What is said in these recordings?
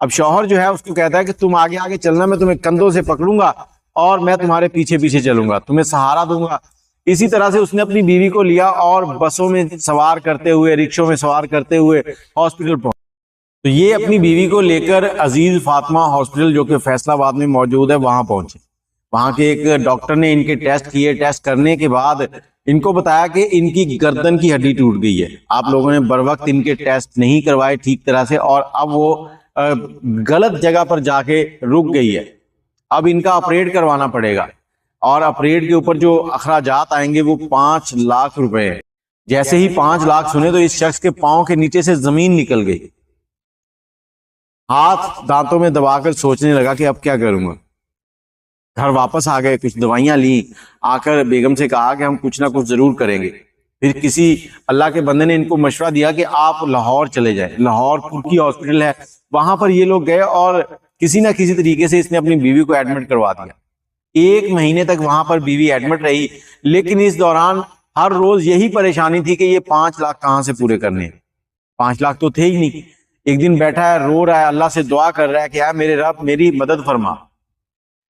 اب شوہر جو ہے اس کو کہتا ہے کہ تم آگے آگے چلنا، میں تمہیں کندھوں سے پکڑوں گا اور میں تمہارے پیچھے پیچھے چلوں گا، تمہیں سہارا دوں گا۔ اسی طرح سے اس نے اپنی بیوی کو لیا اور بسوں میں سوار کرتے ہوئے، رکشوں میں سوار کرتے ہوئے ہاسپٹل پہنچا۔ تو یہ اپنی بیوی کو لے کر عزیز فاطمہ ہاسپٹل جو کہ فیصل آباد میں موجود ہے وہاں پہنچے۔ وہاں کے ایک ڈاکٹر نے ان کے ٹیسٹ کیے، ٹیسٹ کرنے کے بعد ان کو بتایا کہ ان کی گردن کی ہڈی ٹوٹ گئی ہے۔ آپ لوگوں نے بر وقت ان کے ٹیسٹ نہیں کروائے ٹھیک طرح سے، اور اب وہ غلط جگہ پر جا کے رک گئی ہے۔ اب ان کا آپریٹ کروانا پڑے گا، اور آپریٹ کے اوپر جو اخراجات آئیں گے وہ 5 لاکھ روپے ہیں۔ جیسے ہی 5 لاکھ سنے تو اس شخص کے پاؤں کے نیچے سے زمین نکل گئی، ہاتھ دانتوں میں دبا کر سوچنے لگا کہ اب کیا کروں گا۔ گھر واپس آ گئے، کچھ دوائیاں لیں، آ کر بیگم سے کہا کہ ہم کچھ نہ کچھ ضرور کریں گے۔ پھر کسی اللہ کے بندے نے ان کو مشورہ دیا کہ آپ لاہور چلے جائیں، لاہور ترکی ہاسپٹل ہے، وہاں پر یہ لوگ گئے اور کسی نہ کسی طریقے سے اس نے اپنی بیوی کو ایڈمٹ کروا دیا۔ 1 مہینے تک وہاں پر بیوی ایڈمٹ رہی، لیکن اس دوران ہر روز یہی پریشانی تھی کہ یہ 5 لاکھ کہاں سے پورے کرنے ہیں۔ 5 لاکھ تو تھے ہی نہیں۔ ایک دن بیٹھا ہے، رو رہا ہے، اللہ سے دعا کر رہا ہے کہ اے میرے رب میری مدد فرما،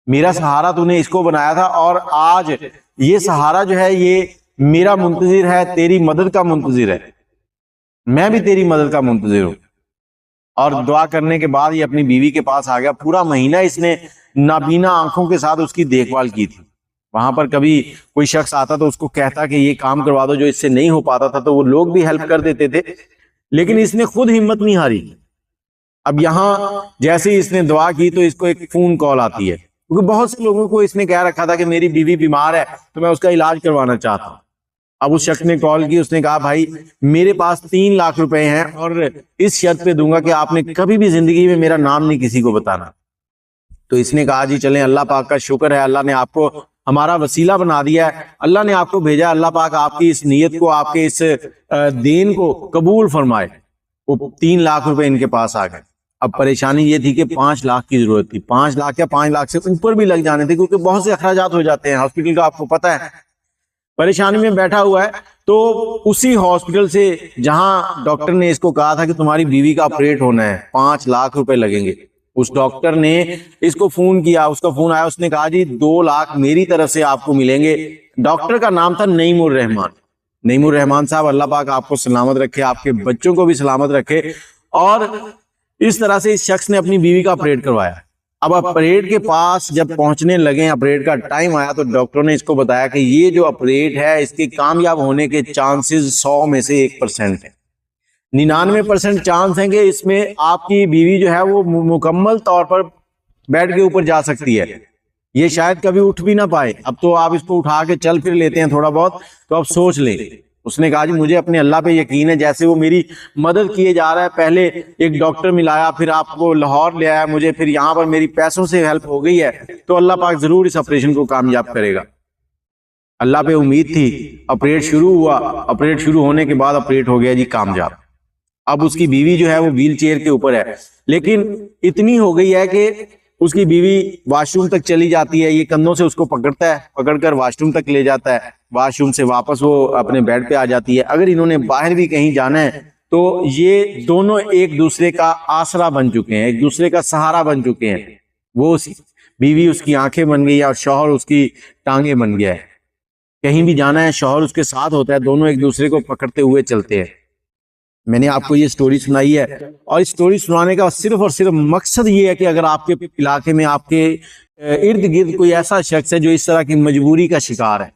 میرا سہارا تو نے اس کو بنایا تھا، اور آج یہ سہارا جو ہے یہ میرا منتظر ہے، تیری مدد کا منتظر ہے، میں بھی تیری مدد کا منتظر ہوں۔ اور دعا کرنے کے بعد یہ اپنی بیوی کے پاس آ گیا۔ پورا مہینہ اس نے نابینا آنکھوں کے ساتھ اس کی دیکھ بھال کی تھی۔ وہاں پر کبھی کوئی شخص آتا تو اس کو کہتا کہ یہ کام کروا دو، جو اس سے نہیں ہو پاتا تھا تو وہ لوگ بھی ہیلپ کر دیتے تھے، لیکن اس نے خود ہمت نہیں ہاری۔ اب یہاں جیسے ہی اس نے دعا کی تو اس کو ایک فون کال آتی ہے، کیونکہ بہت سے لوگوں کو اس نے کہہ رکھا تھا کہ میری بیوی بیمار ہے تو میں اس کا علاج کروانا چاہتا ہوں۔ اب اس شخص نے کال کی، اس نے کہا بھائی میرے پاس 3 لاکھ روپے ہیں اور اس شرط پہ دوں گا کہ آپ نے کبھی بھی زندگی میں میرا نام نہیں کسی کو بتانا۔ تو اس نے کہا جی چلیں، اللہ پاک کا شکر ہے، اللہ نے آپ کو ہمارا وسیلہ بنا دیا ہے، اللہ نے آپ کو بھیجا، اللہ پاک آپ کی اس نیت کو، آپ کے اس دین کو قبول فرمائے۔ وہ 3 لاکھ روپے ان کے پاس آ گئے۔ اب پریشانی یہ تھی کہ 5 لاکھ کی ضرورت تھی، 5 لاکھ یا 5 لاکھ سے اوپر بھی لگ جانے تھے، کیونکہ بہت سے اخراجات ہو جاتے ہیں ہاسپٹل کا، آپ کو پتہ ہے۔ پریشانی میں بیٹھا ہوا ہے تو اسی ہاسپٹل سے جہاں ڈاکٹر نے اس کو کہا تھا کہ تمہاری بیوی کا آپریٹ ہونا ہے، 5 لاکھ روپے لگیں گے، اس ڈاکٹر نے اس کو فون کیا، اس کا فون آیا، اس نے کہا جی 2 لاکھ میری طرف سے آپ کو ملیں گے۔ ڈاکٹر کا نام تھا نعیم الرحمان۔ نعیم الرحمان صاحب، اللہ پاک آپ کو سلامت رکھے، آپ کے بچوں کو بھی سلامت رکھے۔ اور اس طرح سے اس شخص نے اپنی بیوی کا آپریٹ کروایا۔ اب آپریٹ کے پاس جب پہنچنے لگے، آپریٹ کا ٹائم آیا تو ڈاکٹر نے اس کو بتایا کہ یہ جو آپریٹ ہے اس کے کامیاب ہونے کے چانسز 100 میں سے 1% ہیں، 99% چانس ہیں کہ اس میں آپ کی بیوی جو ہے وہ مکمل طور پر بیڈ کے اوپر جا سکتی ہے، یہ شاید کبھی اٹھ بھی نہ پائے۔ اب تو آپ اس کو اٹھا کے چل پھر لیتے ہیں تھوڑا بہت، تو اب سوچ لیں۔ اس نے کہا جی مجھے اپنے اللہ پہ یقین ہے، جیسے وہ میری مدد کیے جا رہا ہے، پہلے ایک ڈاکٹر ملایا، پھر آپ کو لاہور لے آیا مجھے، پھر یہاں پر میری پیسوں سے ہیلپ ہو گئی ہے، تو اللہ پاک ضرور اس آپریشن کو کامیاب کرے گا۔ اللہ پہ امید تھی، آپریٹ شروع ہوا، آپریٹ شروع ہونے کے بعد آپریٹ ہو گیا جی کامیاب۔ اب اس کی بیوی جو ہے وہ ویل چیئر کے اوپر ہے، لیکن اتنی ہو گئی ہے کہ اس کی بیوی واش روم تک چلی جاتی ہے، یہ کندھوں سے اس کو پکڑتا ہے، پکڑ کر واش روم تک لے جاتا ہے، واش روم سے واپس وہ اپنے بیڈ پہ آ جاتی ہے۔ اگر انہوں نے باہر بھی کہیں جانا ہے تو یہ دونوں ایک دوسرے کا آسرا بن چکے ہیں، ایک دوسرے کا سہارا بن چکے ہیں۔ وہ بیوی اس کی آنکھیں بن گئی ہے اور شوہر اس کی ٹانگیں بن گیا ہے۔ کہیں بھی جانا ہے شوہر اس کے ساتھ ہوتا ہے، دونوں ایک دوسرے کو پکڑتے ہوئے چلتے ہیں۔ میں نے آپ کو یہ سٹوری سنائی ہے، اور اس سٹوری سنانے کا صرف اور صرف مقصد یہ ہے کہ اگر آپ کے علاقے میں، آپ کے ارد گرد کوئی ایسا شخص ہے جو اس طرح کی مجبوری کا شکار ہے،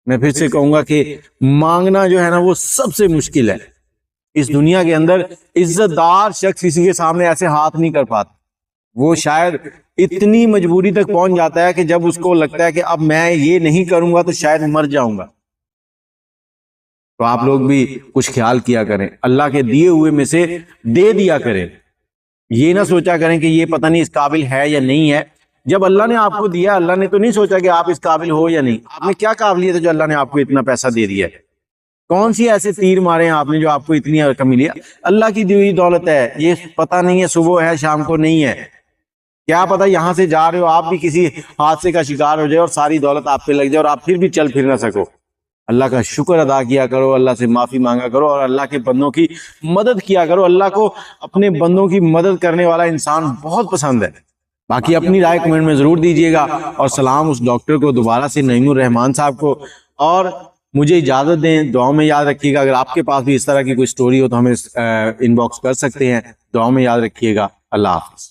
میں پھر سے کہوں گا کہ مانگنا جو ہے نا وہ سب سے مشکل ہے اس دنیا کے اندر۔ عزت دار شخص کسی کے سامنے ایسے ہاتھ نہیں کر پاتا، وہ شاید اتنی مجبوری تک پہنچ جاتا ہے کہ جب اس کو لگتا ہے کہ اب میں یہ نہیں کروں گا تو شاید مر جاؤں گا۔ تو آپ لوگ بھی کچھ خیال کیا کریں، اللہ کے دیے ہوئے میں سے دے دیا کریں، یہ نہ سوچا کریں کہ یہ پتہ نہیں اس قابل ہے یا نہیں ہے۔ جب اللہ نے آپ کو دیا، اللہ نے تو نہیں سوچا کہ آپ اس قابل ہو یا نہیں، آپ میں کیا قابلیت ہے جو اللہ نے آپ کو اتنا پیسہ دے دیا ہے؟ کون سی ایسے تیر مارے ہیں آپ نے جو آپ کو اتنی رقم ملی ہے؟ اللہ کی دی ہوئی دولت ہے، یہ پتہ نہیں ہے صبح ہے شام کو نہیں ہے، کیا پتہ یہاں سے جا رہے ہو آپ بھی کسی حادثے کا شکار ہو جائے اور ساری دولت آپ پہ لگ جائے اور آپ پھر بھی چل پھر نہ سکو۔ اللہ کا شکر ادا کیا کرو، اللہ سے معافی مانگا کرو اور اللہ کے بندوں کی مدد کیا کرو۔ اللہ کو اپنے بندوں کی مدد کرنے والا انسان بہت پسند ہے۔ باقی اپنی رائے کمنٹ میں ضرور دیجیے گا، اور سلام اس ڈاکٹر کو دوبارہ سے، نعیم الرحمان صاحب کو، اور مجھے اجازت دیں، دعاؤں میں یاد رکھیے گا۔ اگر آپ کے پاس بھی اس طرح کی کوئی سٹوری ہو تو ہمیں ان باکس کر سکتے ہیں، دعاؤں میں یاد رکھیے گا۔ اللہ حافظ۔